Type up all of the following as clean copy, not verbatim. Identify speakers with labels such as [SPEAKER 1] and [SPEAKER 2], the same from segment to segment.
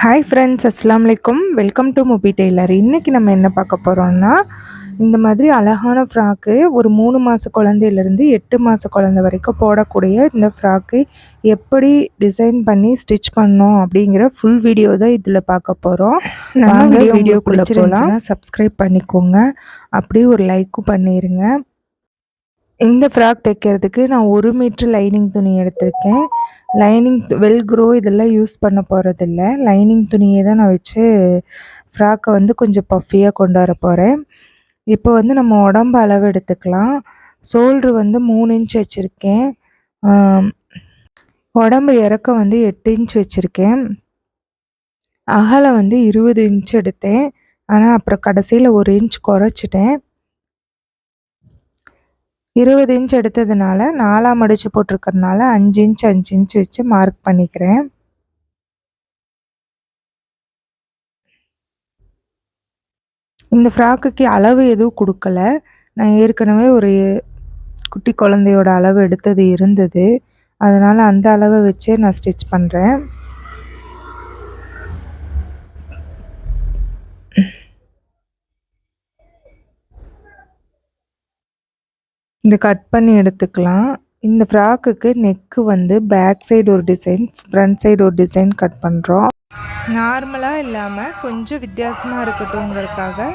[SPEAKER 1] Hi friends, அஸ்ஸலாமு அலைக்கும். Welcome to movie tailor. இன்றைக்கி நம்ம என்ன பார்க்க போகிறோம்னா, இந்த மாதிரி அழகான ஃப்ராக்கு ஒரு 3 மாத குழந்தையிலேருந்து 8 மாத குழந்தை வரைக்கும் போடக்கூடிய இந்த ஃப்ராக்கு எப்படி டிசைன் பண்ணி ஸ்டிச் பண்ணோம் அப்படிங்கிற ஃபுல் வீடியோ தான் இதில் பார்க்க போகிறோம். நம்ம வீடியோக்குள்ளே போகலாம். சப்ஸ்கிரைப் பண்ணிக்கோங்க, அப்படியே ஒரு லைக்கும் பண்ணிடுங்க. இந்த ஃப்ராக் தைக்கிறதுக்கு நான் 1 மீட்ரு லைனிங் துணி எடுத்திருக்கேன். லைனிங் வெல்க்ரோ இதெல்லாம் யூஸ் பண்ண போகிறதில்ல. லைனிங் துணியை தான் நான் வச்சு ஃப்ராக்கை வந்து கொஞ்சம் பஃபியாக கொண்டு வர போகிறேன். இப்போ வந்து நம்ம உடம்பு அளவு எடுத்துக்கலாம். ஷோல்ட்ரு வந்து 3 இன்ச் வச்சுருக்கேன். உடம்பு இறக்கம் வந்து 8 இன்ச் வச்சுருக்கேன். அகலம் வந்து 20 இன்ச் எடுத்தேன். ஆனால் அப்புறம் கடைசியில் 1 இன்ச் குறைச்சிட்டேன். 20 இன்ச் எடுத்ததுனால 4ஆ மடித்து போட்டிருக்கறனால 5 இன்ச் 5 இன்ச் வச்சு மார்க் பண்ணிக்கிறேன். இந்த ஃப்ராக்குக்கு அளவு எதுவும் கொடுக்கல. நான் ஏற்கனவே ஒரு குட்டி குழந்தையோட அளவு எடுத்தது இருந்தது. அதனால் அந்த அளவை வச்சே நான் ஸ்டிச் பண்ணுறேன். இந்த கட் பண்ணி எடுத்துக்கலாம். இந்த ஃப்ராக்குக்கு நெக்கு வந்து பேக் சைடு ஒரு டிசைன், ஃப்ரண்ட் சைடு ஒரு டிசைன் கட் பண்ணுறோம். நார்மலாக இல்லாமல் கொஞ்சம் வித்தியாசமாக இருக்கட்டும்ங்கிறதுக்காக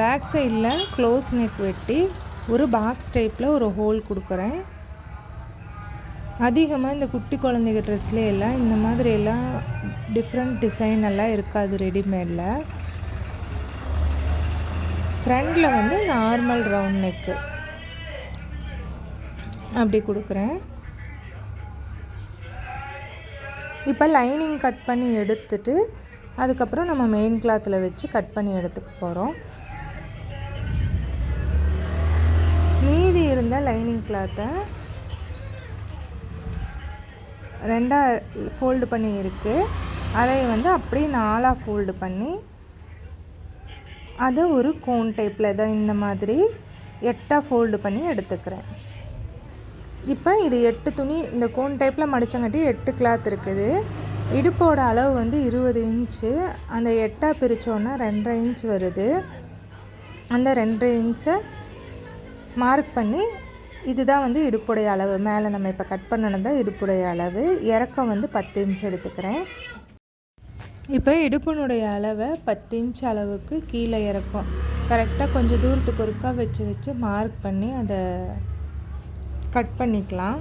[SPEAKER 1] பேக் சைடில் க்ளோஸ் நெக் வெட்டி ஒரு பாக்ஸ் டைப்பில் ஒரு ஹோல் கொடுக்குறேன். அதிகமாக இந்த குட்டி குழந்தைங்க ட்ரெஸ்லேயே எல்லாம் இந்த மாதிரி எல்லாம் டிஃப்ரெண்ட் டிசைன் எல்லாம் இருக்காது ரெடிமேடில். ஃப்ரண்டில் வந்து நார்மல் ரவுண்ட் நெக்கு அப்படி கொடுக்குறேன். இப்போ லைனிங் கட் பண்ணி எடுத்துட்டு அதுக்கப்புறம் நம்ம மெயின் கிளாத்தில் வச்சு கட் பண்ணி எடுத்துக்க போகிறோம். மீதி இருந்த லைனிங் கிளாத்தை 2ஆ ஃபோல்டு பண்ணி இருக்குது. அதை வந்து அப்படியே 4ஆ ஃபோல்டு பண்ணி அதை ஒரு கோன் டைப்பில் தான் இந்த மாதிரி 8ஆ ஃபோல்டு பண்ணி எடுத்துக்கிறேன். இப்போ இது 8 துணி இந்த கோன் டைப்பில் மடித்தங்காட்டி 8 கிளாத் இருக்குது. இடுப்போட அளவு வந்து 20 இன்ச்சு. அந்த 8ஆ பிரித்தோன்னா 2.5 இன்ச் வருது. அந்த 2.5 இன்ச்சை மார்க் பண்ணி இதுதான் வந்து இடுப்புடைய அளவு. மேலே நம்ம இப்போ கட் பண்ணணும் தான் இடுப்புடைய அளவு. இறக்கம் வந்து 10 இன்ச் எடுத்துக்கிறேன். இப்போ இடுப்பினுடைய அளவை 10 இன்ச் அளவுக்கு கீழே இறக்கம் கரெக்டாக கொஞ்சம் தூரத்துக்கு ஒருக்கா வச்சு வச்சு மார்க் பண்ணி அதை கட் பண்ணிக்கலாம்.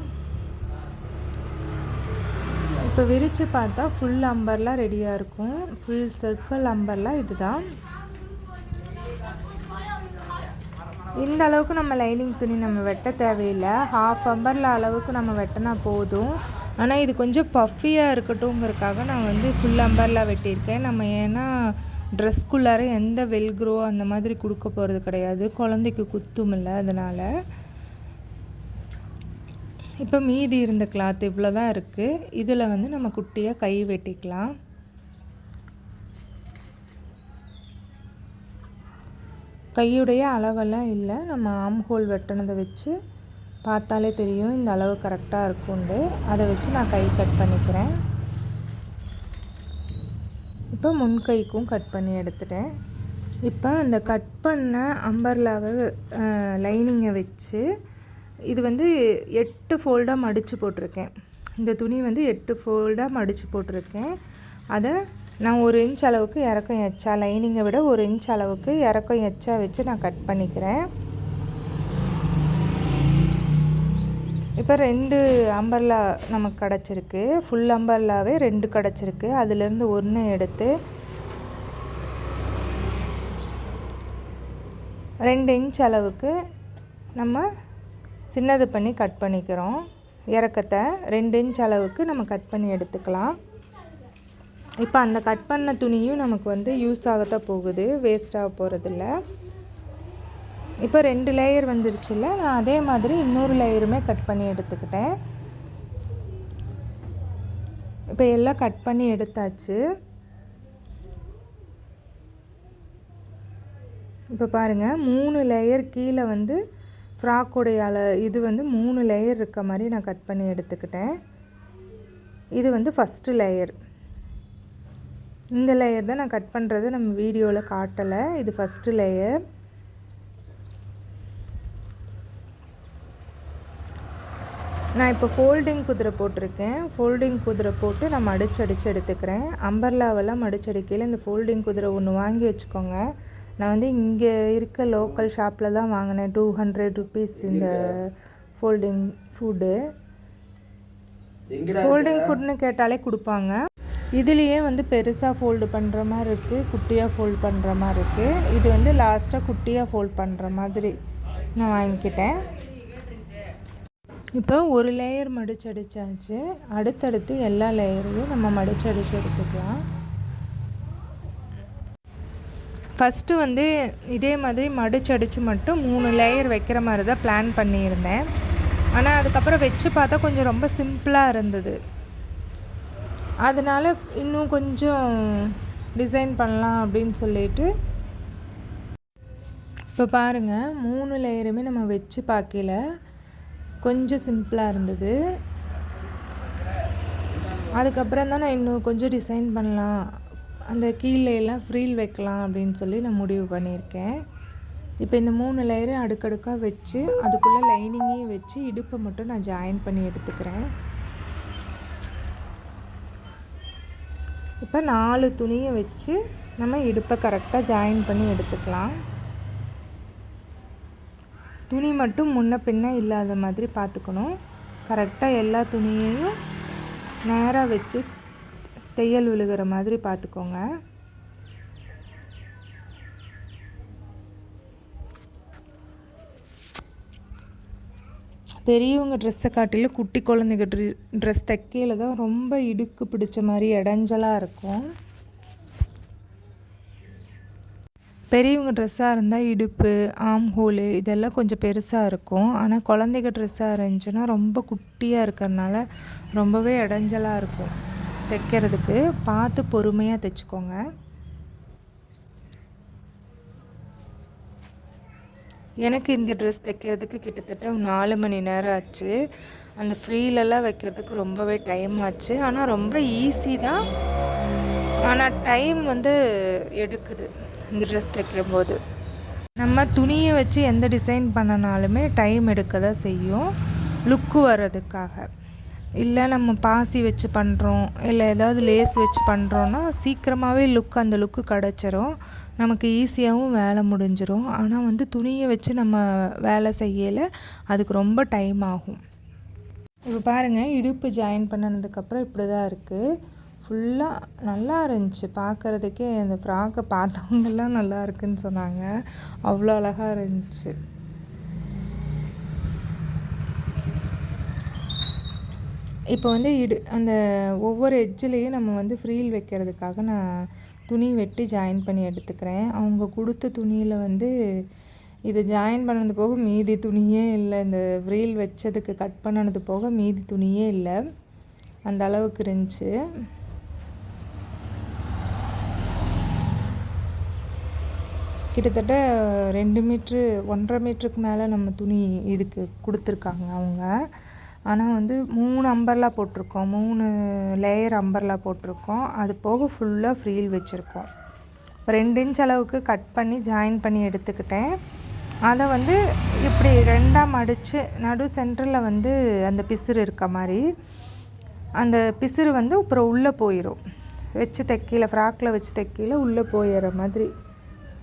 [SPEAKER 1] இப்போ விரித்து பார்த்தா ஃபுல் அம்பர்லாம் ரெடியாக இருக்கும். ஃபுல் சர்க்கிள் அம்பர்லாம் இதுதான். இந்த அளவுக்கு நம்ம லைனிங் துணி நம்ம வெட்ட தேவையில்லை. ஹாஃப் அம்பரில் அளவுக்கு நம்ம வெட்டினா போதும். ஆனால் இது கொஞ்சம் பஃபியாக இருக்கட்டும்ங்கிறதுக்காக நான் வந்து ஃபுல் அம்பரில் வெட்டியிருக்கேன். நம்ம ஏன்னா ட்ரெஸ்க்குள்ளார எந்த வெல்க்ரோ அந்த மாதிரி கொடுக்க போகிறது கிடையாது. குழந்தைக்கு குத்தும் இல்லை, அதனால். இப்போ மீதி இருந்த கிளாத் இவ்வளோ தான் இருக்குது. இதில் வந்து நம்ம குட்டியாக கை வெட்டிக்கலாம். கையுடைய அளவெல்லாம் இல்லை, நம்ம ஆம் ஹோல் வெட்டினதை வச்சு பார்த்தாலே தெரியும் இந்த அளவு கரெக்டாக இருக்கும்ண்டு. அதை வச்சு நான் கை கட் பண்ணிக்கிறேன். இப்போ முன்கைக்கும் கட் பண்ணி எடுத்துட்டேன். இப்போ அந்த கட் பண்ண அம்பர்லாவை லைனிங்கை வச்சு இது வந்து 8 ஃபோல்டாக மடித்து போட்டிருக்கேன். இந்த துணி வந்து 8 ஃபோல்டாக மடித்து போட்டிருக்கேன். அதை நான் 1 இன்ச் அளவுக்கு இறக்கம் எச்சா, லைனிங்கை விட 1 இன்ச் அளவுக்கு இறக்கம் எச்சா வச்சு நான் கட் பண்ணிக்கிறேன். இப்போ 2 அம்பர்லா நமக்கு கிடச்சிருக்கு. ஃபுல் அம்பர்லாவே 2 கிடச்சிருக்கு. அதுலேருந்து 1 எடுத்து 2 இன்ச் அளவுக்கு நம்ம சின்னது பண்ணி கட் பண்ணிக்கிறோம். இறக்கத்தை 2 இன்ச் அளவுக்கு நம்ம கட் பண்ணி எடுத்துக்கலாம். இப்போ அந்த கட் பண்ண துணியும் நமக்கு வந்து யூஸ் ஆகத்தான் போகுது, வேஸ்ட்டாக போகிறதில்ல. இப்போ 2 லேயர் வந்துருச்சுல்ல, நான் அதே மாதிரி இன்னொரு லேயருமே கட் பண்ணி எடுத்துக்கிட்டேன். இப்போ எல்லாம் கட் பண்ணி எடுத்தாச்சு. இப்போ பாருங்கள், 3 லேயர் கீழே வந்து ஃப்ராக்குடைய இது வந்து 3 லேயர் இருக்க மாதிரி நான் கட் பண்ணி எடுத்துக்கிட்டேன். இது வந்து ஃபஸ்ட்டு லேயர். இந்த லேயர் தான் நான் கட் பண்ணுறது நம்ம வீடியோவில் காட்டலை. இது ஃபஸ்ட்டு லேயர். நான் இப்போ ஃபோல்டிங் குதிரை போட்டிருக்கேன். ஃபோல்டிங் குதிரை போட்டு நான் மடிச்சு எடுத்துக்கிறேன். அம்பர்லாவெல்லாம் மடிச்சடிக்கையில் இந்த ஃபோல்டிங் குதிரை ஒன்று வாங்கி வச்சுக்கோங்க. நான் வந்து இங்கே இருக்க லோக்கல் ஷாப்பில் தான் வாங்கினேன். 200 ருபீஸ் இந்த ஃபோல்டிங் ஃபுட்னு கேட்டாலே கொடுப்பாங்க. இதுலேயே வந்து பெருசாக ஃபோல்டு பண்ணுற மாதிரி இருக்குது, குட்டியாக ஃபோல்டு பண்ணுற மாதிரி இருக்குது. இது வந்து லாஸ்ட்டாக குட்டியாக ஃபோல்ட் பண்ணுற மாதிரி நான் வாங்கிக்கிட்டேன். இப்போ ஒரு லேயர் மடிச்சடிச்சாச்சு. அடுத்தடுத்து எல்லா லேயரையும் நம்ம மடிச்சடிச்சு எடுத்துக்கலாம். ஃபஸ்ட்டு வந்து இதே மாதிரி மடிச்சடிச்சு மட்டும் 3 லேயர் வைக்கிற மாதிரி தான் பிளான் பண்ணியிருந்தேன். ஆனால் அதுக்கப்புறம் வச்சு பார்த்தா கொஞ்சம் ரொம்ப சிம்பிளாக இருந்தது. அதனால் இன்னும் கொஞ்சம் டிசைன் பண்ணலாம் அப்படின்னு சொல்லிட்டு இப்போ பாருங்கள் 3 லேயருமே நம்ம வச்சு பார்க்கல கொஞ்சம் சிம்பிளாக இருந்தது. அதுக்கப்புறம் தான் நான் இன்னும் கொஞ்சம் டிசைன் பண்ணலாம், அந்த கீழேலாம் ஃப்ரீல் வைக்கலாம் அப்படின்னு சொல்லி நான் முடிவு பண்ணியிருக்கேன். இப்போ இந்த 3 லேயரையும் அடுக்கடுக்காக வச்சு அதுக்குள்ளே லைனிங்கையும் வச்சு இடுப்பை மட்டும் நான் ஜாயின் பண்ணி எடுத்துக்கிறேன். இப்போ 4 துணியை வச்சு நம்ம இடுப்பை கரெக்டாக ஜாயின் பண்ணி எடுத்துக்கலாம். துணி மட்டும் முன்ன பின்ன இல்லாத மாதிரி பார்த்துக்கணும். கரெக்டாக எல்லா துணியையும் நேராக வச்சு தையல் விழுகிற மாதிரி பார்த்துக்கோங்க. பெரியவங்க ட்ரெஸ்ஸை காட்டிலும் குட்டி குழந்தைங்க ட்ரெஸ் தைக்கையில் தான் ரொம்ப இடுக்கு பிடிச்ச மாதிரி இடைஞ்சலாக இருக்கும். பெரியவங்க ட்ரெஸ்ஸாக இருந்தால் இடுப்பு, ஆம் ஹோலு இதெல்லாம் கொஞ்சம் பெருசாக இருக்கும். ஆனால் குழந்தைங்க ட்ரெஸ்ஸாக இருந்துச்சுன்னா ரொம்ப குட்டியாக இருக்கிறதுனால ரொம்பவே இடைஞ்சலாக இருக்கும். தைக்கிறதுக்கு பார்த்து பொறுமையாக தைச்சிக்கோங்க. எனக்கு இந்த ட்ரெஸ் தைக்கிறதுக்கு கிட்டத்தட்ட 4 மணி நேரம் ஆச்சு. அந்த ஃப்ரீலெல்லாம் வைக்கிறதுக்கு ரொம்பவே டைம் ஆச்சு. ஆனால் ரொம்ப ஈஸி தான், ஆனால் டைம் வந்து எடுக்குது இந்த ட்ரெஸ் தைக்கும்போது. நம்ம துணியை வச்சு எந்த டிசைன் பண்ணனாலுமே டைம் எடுக்க தான் செய்யும் லுக்கு வர்றதுக்காக. இல்லை நம்ம பாசி வச்சு பண்ணுறோம், இல்லை ஏதாவது லேஸ் வச்சு பண்ணுறோன்னா சீக்கிரமாகவே அந்த லுக்கு கிடச்சிரும், நமக்கு ஈஸியாகவும் வேலை முடிஞ்சிடும். ஆனால் வந்து துணியை வச்சு நம்ம வேலை செய்யலை, அதுக்கு ரொம்ப டைம் ஆகும். இப்போ பாருங்கள், இடுப்பு ஜாயின் பண்ணதுக்கப்புறம் இப்படி தான் இருக்குது. ஃபுல்லாக நல்லா இருந்துச்சு பார்க்குறதுக்கே. அந்த ஃப்ராக்கை பார்த்தவங்கெல்லாம் நல்லா இருக்குன்னு சொன்னாங்க, அவ்வளோ அழகாக இருந்துச்சு. இப்போ வந்து அந்த ஒவ்வொரு எட்ஜ்லேயும் நம்ம வந்து ஃப்ரீல் வைக்கிறதுக்காக நான் துணி வெட்டி ஜாயின் பண்ணி எடுத்துக்கிறேன். அவங்க கொடுத்த துணியில் வந்து இது ஜாயின் பண்ணது போக மீதி துணியே இல்லை. இந்த ஃப்ரீல் வச்சதுக்கு கட் பண்ணது போக மீதி துணியே இல்லை, அந்த அளவுக்கு இருந்துச்சு. கிட்டத்தட்ட 2 மீட்ரு 1.5 மீட்டருக்கு மேலே நம்ம துணி இதுக்கு கொடுத்துருக்காங்க அவங்க. ஆனால் வந்து 3 அம்பர்லா போட்டிருக்கோம், 3 லேயர் அம்பர்லா போட்டிருக்கோம். அது போக ஃபுல்லாக ஃப்ரீல் வச்சுருக்கோம். 2 இன்ச் அளவுக்கு கட் பண்ணி ஜாயின் பண்ணி எடுத்துக்கிட்டேன். அதை வந்து இப்படி 2ஆக மடித்து நடு சென்டரில் வந்து அந்த பிசுறு இருக்க மாதிரி, அந்த பிசுறு வந்து அப்புறம் உள்ளே போயிடும். வச்சு தைக்கையில் ஃப்ராக்கில் வச்சு தைக்கையில் உள்ளே போயிடுற மாதிரி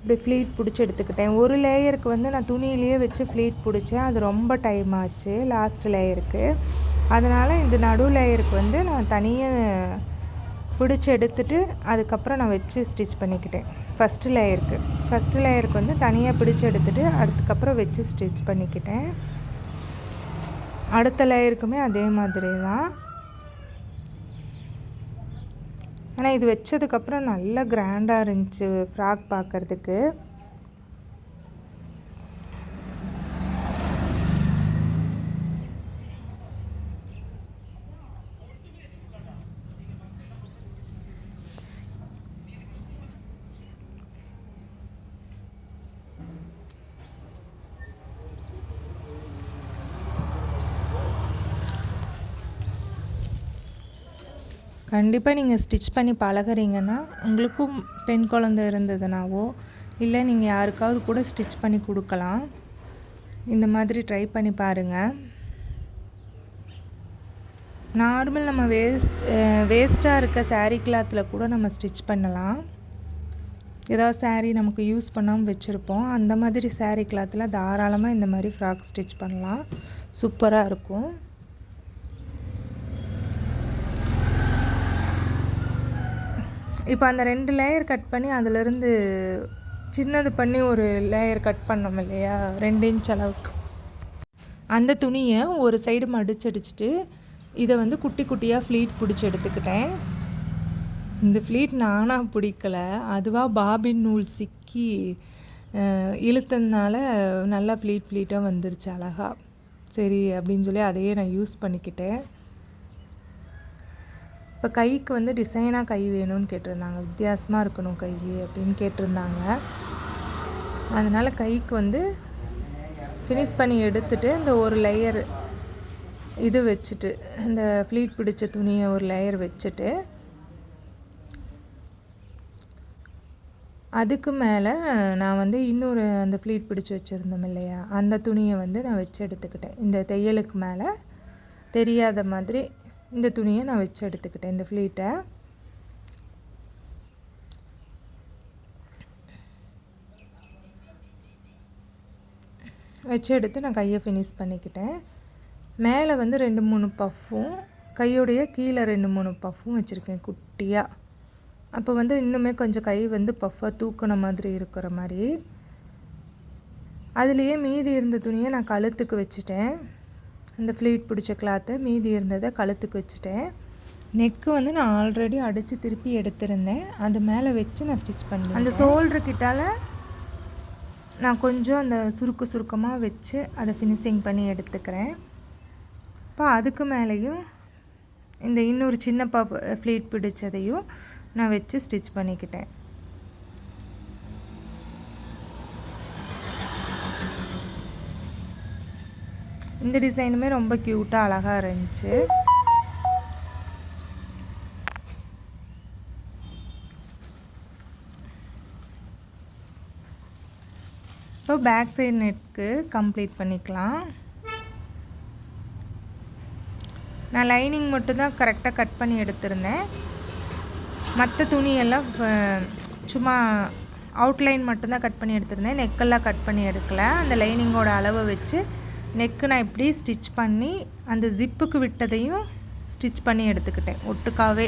[SPEAKER 1] இப்படி ஃப்ளீட் பிடிச்சி எடுத்துக்கிட்டேன். ஒரு லேயருக்கு வந்து நான் துணியிலேயே வச்சு ஃப்ளீட் பிடிச்சேன், அது ரொம்ப டைம் ஆச்சு லாஸ்ட் லேயருக்கு. அதனால் இந்த நடு லேயருக்கு வந்து நான் தனியாக பிடிச்சி எடுத்துட்டு அதுக்கப்புறம் நான் வச்சு ஸ்டிச் பண்ணிக்கிட்டேன். ஃபஸ்ட்டு லேயருக்கு வந்து தனியாக பிடிச்சி எடுத்துகிட்டு அதுக்கப்புறம் வச்சு ஸ்டிச் பண்ணிக்கிட்டேன். அடுத்த லேயருக்குமே அதே மாதிரி தான். ஆனால் இது வச்சதுக்கப்புறம் நல்லா கிராண்டாக இருந்துச்சு ஃப்ராக் பார்க்குறதுக்கு. கண்டிப்பாக நீங்கள் ஸ்டிச் பண்ணி பழகுறீங்கன்னா உங்களுக்கும் பெண் குழந்தை இருந்ததுனாவோ இல்லை நீங்கள் யாருக்காவது கூட ஸ்டிச் பண்ணி கொடுக்கலாம். இந்த மாதிரி ட்ரை பண்ணி பாருங்கள். நார்மல் நம்ம வேஸ்ட்டாக இருக்க சாரீ கிளாத்தில் கூட நம்ம ஸ்டிச் பண்ணலாம். ஏதாவது சாரீ நமக்கு யூஸ் பண்ணாமல் வச்சுருப்போம், அந்த மாதிரி சாரீ கிளாத்தில் தாராளமாக இந்த மாதிரி ஃப்ராக் ஸ்டிச் பண்ணலாம். சூப்பராக இருக்கும். இப்போ அந்த 2 லேயர் கட் பண்ணி அதிலிருந்து சின்னது பண்ணி ஒரு லேயர் கட் பண்ணோம் இல்லையா, 2 இன்ச் அளவுக்கு, அந்த துணியை ஒரு சைடு மடிச்சடிச்சிட்டு இதை வந்து குட்டி குட்டியாக ஃப்ளீட் பிடிச்சி எடுத்துக்கிட்டேன். இந்த ஃப்ளீட் நானாக பிடிக்கல, அதுவாக பாபின் நூல் சிக்கி இழுத்ததுனால நல்லா ஃப்ளீட்டாக வந்துருச்சு அழகா. சரி அப்படின்னு சொல்லி அதையே நான் யூஸ் பண்ணிக்கிட்டேன். இப்போ கைக்கு வந்து டிசைனாக கை வேணும்னு கேட்டிருந்தாங்க, வித்தியாசமாக இருக்கணும் கை அப்படின்னு கேட்டிருந்தாங்க. அதனால் கைக்கு வந்து ஃபினிஷ் பண்ணி எடுத்துகிட்டு இந்த ஒரு லேயர் இது வச்சுட்டு, இந்த ஃப்ளீட் பிடிச்ச துணியை ஒரு லேயர் வச்சுட்டு அதுக்கு மேலே நான் வந்து இன்னொரு அந்த ஃப்ளீட் பிடிச்சி வச்சுருந்தோம் இல்லையா, அந்த துணியை வந்து நான் வச்சு எடுத்துக்கிட்டேன். இந்த தையலுக்கு மேலே தெரியாத மாதிரி இந்த துணியை நான் வச்சு எடுத்துக்கிட்டேன். இந்த ஃப்ளீட்டை வச்சு எடுத்து நான் கையை ஃபினிஷ் பண்ணிக்கிட்டேன். மேலே வந்து 2-3 பஃப்பும், கையோடைய கீழே 2-3 பஃப்பும் வச்சுருக்கேன் குட்டியாக. அப்போ வந்து இன்னுமே கொஞ்சம் கை வந்து பஃப்பாக தூக்கின மாதிரி இருக்கிற மாதிரி. அதுலேயே மீதி இருந்த துணியை நான் கழுத்துக்கு வச்சுட்டேன். அந்த ஃப்ளீட் பிடிச்ச கிளாத்தை மீதி இருந்ததை கழுத்துக்கு வச்சுட்டேன். நெக்கு வந்து நான் ஆல்ரெடி அடித்து திருப்பி எடுத்திருந்தேன், அது மேலே வச்சு நான் ஸ்டிச் பண்ணேன். அந்த ஷோல்டருக்கிட்டால் நான் கொஞ்சம் அந்த சுருக்கமாக வச்சு அதை ஃபினிஷிங் பண்ணி எடுத்துக்கிறேன். இப்போ அதுக்கு மேலேயும் இந்த இன்னொரு சின்ன ஃப்ளீட் பிடிச்சதையும் நான் வச்சு ஸ்டிச் பண்ணிக்கிட்டேன். இந்த டிசைனுமே ரொம்ப க்யூட்டாக அழகாக இருந்துச்சு. இப்போ பேக் சைடு நெக்கு கம்ப்ளீட் பண்ணிக்கலாம். நான் லைனிங் மட்டும்தான் கரெக்டாக கட் பண்ணி எடுத்திருந்தேன். மற்ற துணியெல்லாம் சும்மா அவுட்லைன் மட்டும்தான் கட் பண்ணி எடுத்திருந்தேன், நெக்கெல்லாம் கட் பண்ணி எடுக்கலை. அந்த லைனிங்கோட அளவை வச்சு நெக்கு நான் இப்படி ஸ்டிச் பண்ணி அந்த ஜிப்புக்கு விட்டதையும் ஸ்டிச் பண்ணி எடுத்துக்கிட்டேன். ஒட்டுக்காவே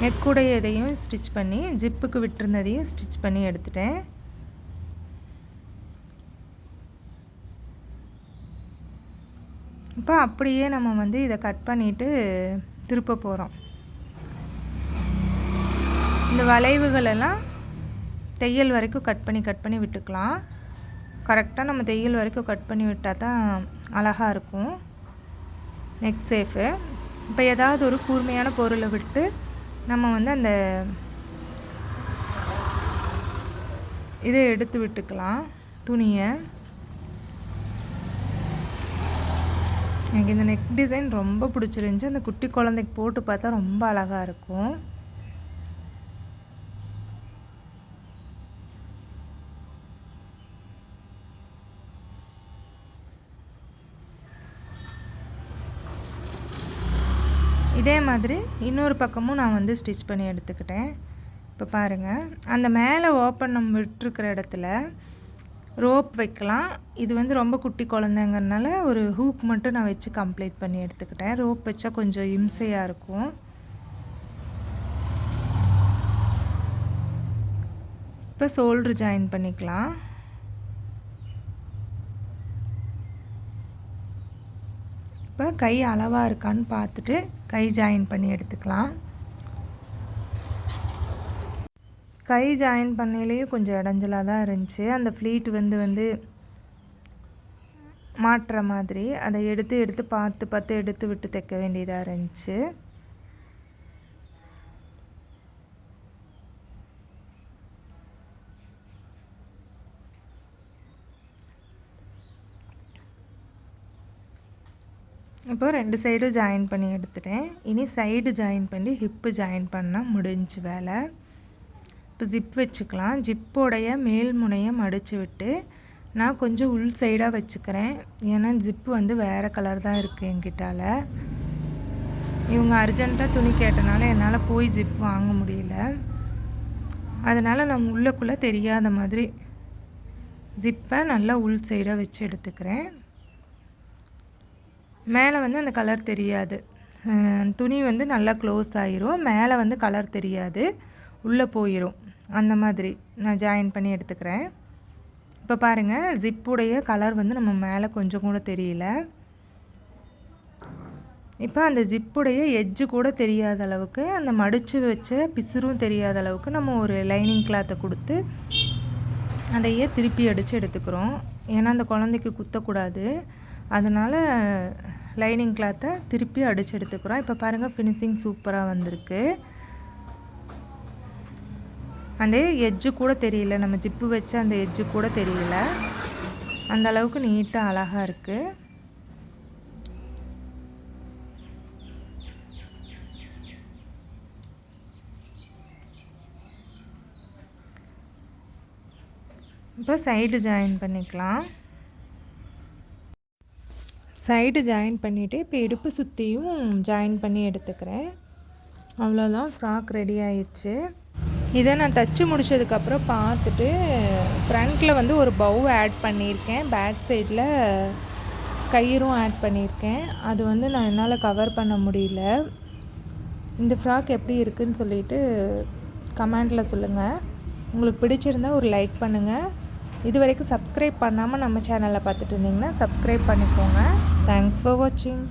[SPEAKER 1] நெக்குடைய இதையும் ஸ்டிச் பண்ணி ஜிப்புக்கு விட்டுருந்ததையும் ஸ்டிச் பண்ணி எடுத்துட்டேன். இப்போ அப்படியே நம்ம வந்து இதை கட் பண்ணிவிட்டு திருப்ப போகிறோம். இந்த வளைவுகளெல்லாம் தையல் வரைக்கும் கட் பண்ணி விட்டுக்கலாம். கரெக்டாக நம்ம தையல் வரைக்கும் கட் பண்ணி விட்டால் தான் அழகாக இருக்கும் நெக் சேஃபு. இப்போ ஏதாவது ஒரு கூர்மையான பொருளை விட்டு நம்ம வந்து அந்த இதை எடுத்து விட்டுக்கலாம் துணியை. எனக்கு இந்த நெக் டிசைன் ரொம்ப பிடிச்சிருந்துச்சி. அந்த குட்டி குழந்தைக்கு போட்டு பார்த்தா ரொம்ப அழகாக இருக்கும். இதே மாதிரி இன்னொரு பக்கமும் நான் வந்து ஸ்டிச் பண்ணி எடுத்துக்கிட்டேன். இப்போ பாருங்கள், அந்த மேலே ஓப்பன் நம்ம விட்டுருக்கிற இடத்துல ரோப் வைக்கலாம். இது வந்து ரொம்ப குட்டி குழந்தைங்கிறதுனால ஒரு ஹூக் மட்டும் நான் வச்சு கம்ப்ளீட் பண்ணி எடுத்துக்கிட்டேன். ரோப் வச்சா கொஞ்சம் இம்சையாக இருக்கும். இப்போ ஷோல்ட்ரு ஜாயின் பண்ணிக்கலாம். இப்போ கை அளவாக இருக்கான்னு பார்த்துட்டு கை ஜாயின் பண்ணி எடுத்துக்கலாம். கை ஜாயின் பண்ணையிலேயே கொஞ்சம் இடைஞ்சலாக தான் இருந்துச்சு. அந்த ஃப்ளீட் வந்து மாட்டுற மாதிரி அதை எடுத்து பார்த்து எடுத்து விட்டு தைக்க வேண்டியதாக இருந்துச்சு. இப்போ 2 சைடும் ஜாயின் பண்ணி எடுத்துட்டேன். இனி சைடு ஜாயின் பண்ணி ஹிப்பு ஜாயின் பண்ணால் முடிஞ்சு வேலை. இப்போ ஜிப் வச்சுக்கலாம். ஜிப்போடைய மேல் முனையை மடித்து விட்டு நான் கொஞ்சம் உள் சைடாக வச்சுக்கிறேன். ஏன்னா ஜிப்பு வந்து வேறு கலர் தான் இருக்குது என்கிட்டால. இவங்க அர்ஜெண்ட்டாக துணி கேட்டனால என்னால் போய் ஜிப் வாங்க முடியல. அதனால் நான் உள்ளக்குள்ளே தெரியாத மாதிரி ஜிப்பை நல்லா உள் சைடாக வச்சு எடுத்துக்கிறேன். மேலே வந்து அந்த கலர் தெரியாது. துணி வந்து நல்லா க்ளோஸ் ஆகிரும். மேலே வந்து கலர் தெரியாது, உள்ளே போயிடும். அந்த மாதிரி நான் ஜாயின் பண்ணி எடுத்துக்கிறேன். இப்போ பாருங்கள், ஜிப்புடைய கலர் வந்து நம்ம மேலே கொஞ்சம் கூட தெரியல. இப்போ அந்த ஜிப்புடைய எட்ஜு கூட தெரியாத அளவுக்கு, அந்த மடித்து வச்ச பிசுறும் தெரியாத அளவுக்கு நம்ம ஒரு லைனிங் கிளாத்தை கொடுத்து அதையே திருப்பி அடித்து எடுத்துக்கிறோம். ஏன்னா அந்த குழந்தைக்கு குத்தக்கூடாது. அதனால் லைனிங் கிளாத்தை திருப்பி அடித்து எடுத்துக்கிறோம். இப்போ பாருங்கள், ஃபினிஷிங் சூப்பராக வந்திருக்கு. அந்த எட்ஜு கூட தெரியல, நம்ம ஜிப்பு வச்ச அந்த எட்ஜு கூட தெரியல. அந்த அளவுக்கு நீட்டாக அழகாக இருக்குது. இப்போ சைடு ஜாயின் பண்ணிக்கலாம். சைடு ஜாயின் பண்ணிவிட்டு இப்போ இடுப்பு சுற்றியும் ஜாயின் பண்ணி எடுத்துக்கிறேன். அவ்வளோதான், ஃப்ராக் ரெடி ஆயிடுச்சு. இதை நான் தச்சு முடித்ததுக்கப்புறம் பார்த்துட்டு ஃப்ரண்ட்டில் வந்து ஒரு பவு ஆட் பண்ணியிருக்கேன். பேக் சைடில் கயிறும் ஆட் பண்ணியிருக்கேன். அது வந்து நான் என்னால் கவர் பண்ண முடியல. இந்த ஃப்ராக் எப்படி இருக்குதுன்னு சொல்லிவிட்டு கமெண்டில் சொல்லுங்கள். உங்களுக்கு பிடிச்சிருந்தா ஒரு லைக் பண்ணுங்கள். இது வரைக்கும் சப்ஸ்கிரைப் பண்ணாமல் நம்ம சேனலில் பார்த்துட்டு இருந்தீங்கன்னா சப்ஸ்கிரைப் பண்ணிக்கோங்க. தேங்க்ஸ் ஃபார் வாட்சிங்.